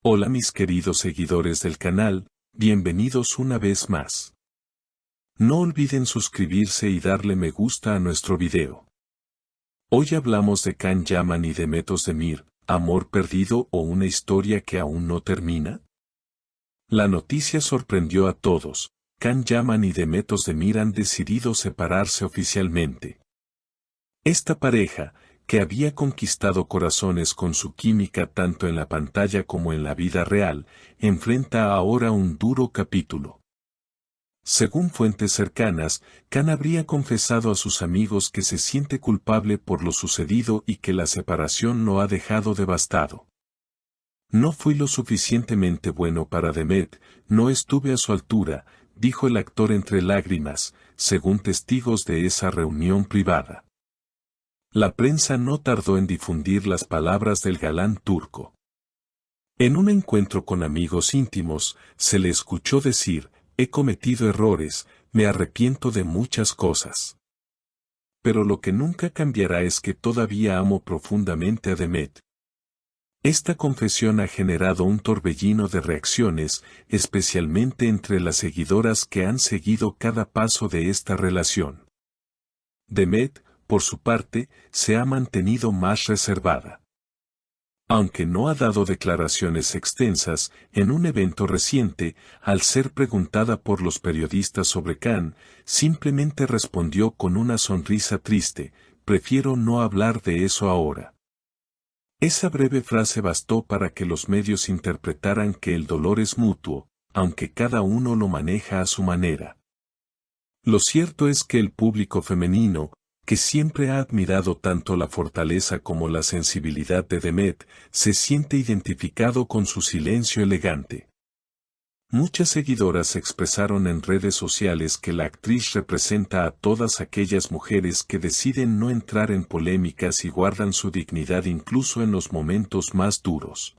Hola mis queridos seguidores del canal, bienvenidos una vez más. No olviden suscribirse y darle me gusta a nuestro video. Hoy hablamos de Can Yaman y Demet Özdemir, amor perdido o una historia que aún no termina. La noticia sorprendió a todos. Can Yaman y Demet Özdemir han decidido separarse oficialmente. Esta pareja, que había conquistado corazones con su química tanto en la pantalla como en la vida real, enfrenta ahora un duro capítulo. Según fuentes cercanas, Can habría confesado a sus amigos que se siente culpable por lo sucedido y que la separación lo ha dejado devastado. No fui lo suficientemente bueno para Demet, no estuve a su altura, dijo el actor entre lágrimas, según testigos de esa reunión privada. La prensa no tardó en difundir las palabras del galán turco. En un encuentro con amigos íntimos, se le escuchó decir, he cometido errores, me arrepiento de muchas cosas. Pero lo que nunca cambiará es que todavía amo profundamente a Demet. Esta confesión ha generado un torbellino de reacciones, especialmente entre las seguidoras que han seguido cada paso de esta relación. Demet, por su parte, se ha mantenido más reservada. Aunque no ha dado declaraciones extensas, en un evento reciente, al ser preguntada por los periodistas sobre Can, simplemente respondió con una sonrisa triste, prefiero no hablar de eso ahora. Esa breve frase bastó para que los medios interpretaran que el dolor es mutuo, aunque cada uno lo maneja a su manera. Lo cierto es que el público femenino, que siempre ha admirado tanto la fortaleza como la sensibilidad de Demet, se siente identificado con su silencio elegante. Muchas seguidoras expresaron en redes sociales que la actriz representa a todas aquellas mujeres que deciden no entrar en polémicas y guardan su dignidad incluso en los momentos más duros.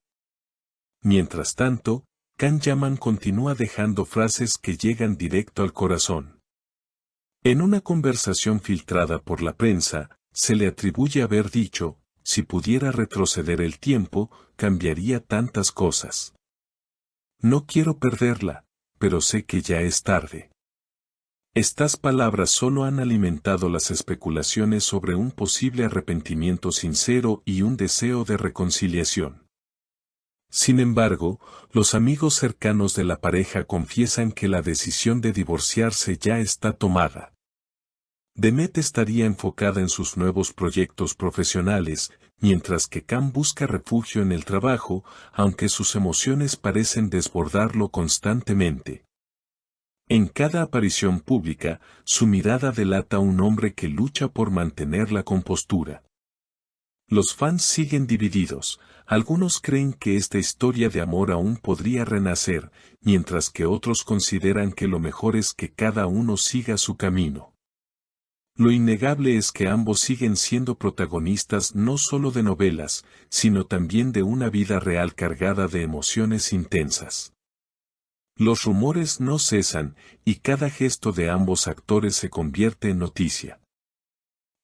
Mientras tanto, Can Yaman continúa dejando frases que llegan directo al corazón. En una conversación filtrada por la prensa, se le atribuye haber dicho, si pudiera retroceder el tiempo, cambiaría tantas cosas. No quiero perderla, pero sé que ya es tarde. Estas palabras solo han alimentado las especulaciones sobre un posible arrepentimiento sincero y un deseo de reconciliación. Sin embargo, los amigos cercanos de la pareja confiesan que la decisión de divorciarse ya está tomada. Demet estaría enfocada en sus nuevos proyectos profesionales, mientras que Can busca refugio en el trabajo, aunque sus emociones parecen desbordarlo constantemente. En cada aparición pública, su mirada delata un hombre que lucha por mantener la compostura. Los fans siguen divididos, algunos creen que esta historia de amor aún podría renacer, mientras que otros consideran que lo mejor es que cada uno siga su camino. Lo innegable es que ambos siguen siendo protagonistas no solo de novelas, sino también de una vida real cargada de emociones intensas. Los rumores no cesan, y cada gesto de ambos actores se convierte en noticia.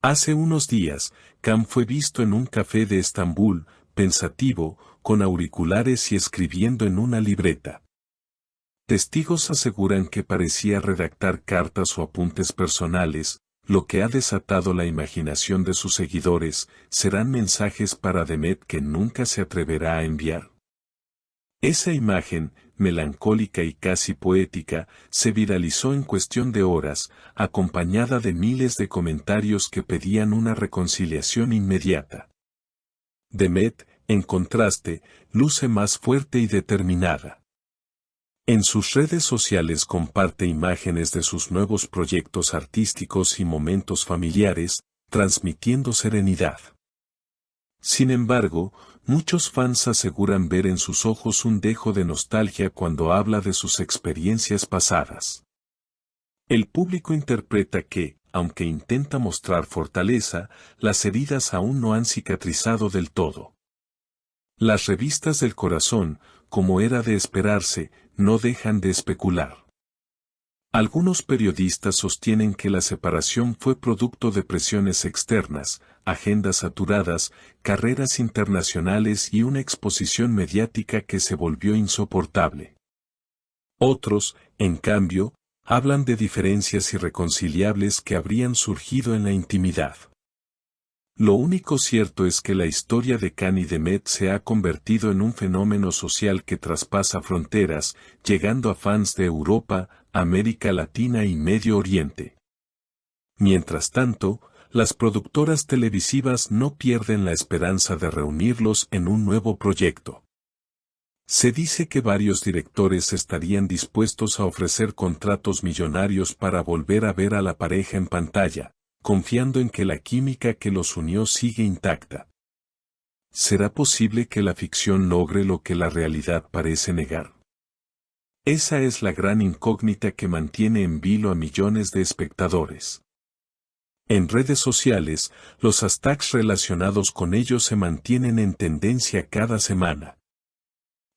Hace unos días, Can fue visto en un café de Estambul, pensativo, con auriculares y escribiendo en una libreta. Testigos aseguran que parecía redactar cartas o apuntes personales, lo que ha desatado la imaginación de sus seguidores. ¿Serán mensajes para Demet que nunca se atreverá a enviar? Esa imagen, melancólica y casi poética, se viralizó en cuestión de horas, acompañada de miles de comentarios que pedían una reconciliación inmediata. Demet, en contraste, luce más fuerte y determinada. En sus redes sociales comparte imágenes de sus nuevos proyectos artísticos y momentos familiares, transmitiendo serenidad. Sin embargo, muchos fans aseguran ver en sus ojos un dejo de nostalgia cuando habla de sus experiencias pasadas. El público interpreta que, aunque intenta mostrar fortaleza, las heridas aún no han cicatrizado del todo. Las revistas del corazón, como era de esperarse, no dejan de especular. Algunos periodistas sostienen que la separación fue producto de presiones externas, agendas saturadas, carreras internacionales y una exposición mediática que se volvió insoportable. Otros, en cambio, hablan de diferencias irreconciliables que habrían surgido en la intimidad. Lo único cierto es que la historia de Can y de Met se ha convertido en un fenómeno social que traspasa fronteras, llegando a fans de Europa, América Latina y Medio Oriente. Mientras tanto, las productoras televisivas no pierden la esperanza de reunirlos en un nuevo proyecto. Se dice que varios directores estarían dispuestos a ofrecer contratos millonarios para volver a ver a la pareja en pantalla, confiando en que la química que los unió sigue intacta. ¿Será posible que la ficción logre lo que la realidad parece negar? Esa es la gran incógnita que mantiene en vilo a millones de espectadores. En redes sociales, los hashtags relacionados con ellos se mantienen en tendencia cada semana.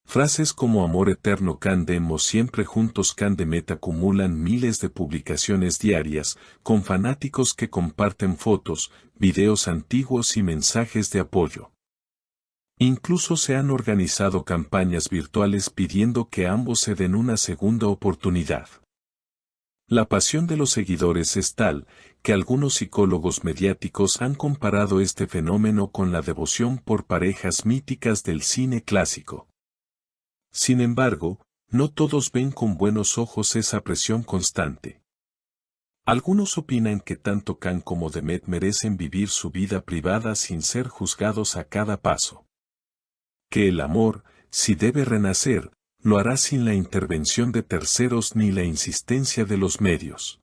Frases como amor eterno Candem o siempre juntos Candemet acumulan miles de publicaciones diarias, con fanáticos que comparten fotos, videos antiguos y mensajes de apoyo. Incluso se han organizado campañas virtuales pidiendo que ambos se den una segunda oportunidad. La pasión de los seguidores es tal, que algunos psicólogos mediáticos han comparado este fenómeno con la devoción por parejas míticas del cine clásico. Sin embargo, no todos ven con buenos ojos esa presión constante. Algunos opinan que tanto Can como Demet merecen vivir su vida privada sin ser juzgados a cada paso. Que el amor, si debe renacer, lo hará sin la intervención de terceros ni la insistencia de los medios.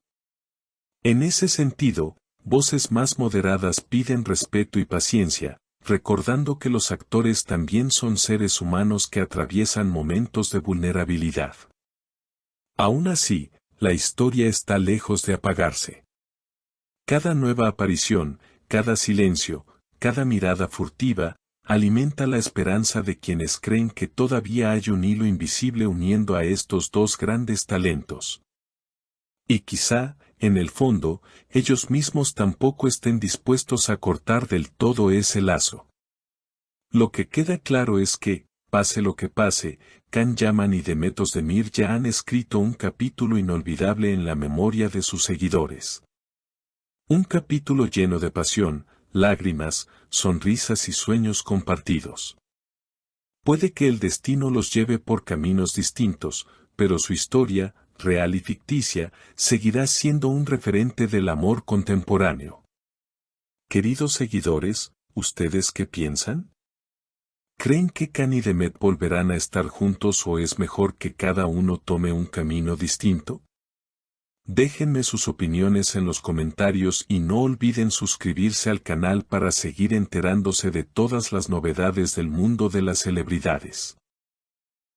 En ese sentido, voces más moderadas piden respeto y paciencia, recordando que los actores también son seres humanos que atraviesan momentos de vulnerabilidad. Aún así, la historia está lejos de apagarse. Cada nueva aparición, cada silencio, cada mirada furtiva, alimenta la esperanza de quienes creen que todavía hay un hilo invisible uniendo a estos dos grandes talentos. Y quizá, en el fondo, ellos mismos tampoco estén dispuestos a cortar del todo ese lazo. Lo que queda claro es que, pase lo que pase, Can Yaman y Demet Özdemir ya han escrito un capítulo inolvidable en la memoria de sus seguidores. Un capítulo lleno de pasión, lágrimas, sonrisas y sueños compartidos. Puede que el destino los lleve por caminos distintos, pero su historia, real y ficticia, seguirá siendo un referente del amor contemporáneo. Queridos seguidores, ¿ustedes qué piensan? ¿Creen que Can y Demet volverán a estar juntos o es mejor que cada uno tome un camino distinto? Déjenme sus opiniones en los comentarios y no olviden suscribirse al canal para seguir enterándose de todas las novedades del mundo de las celebridades.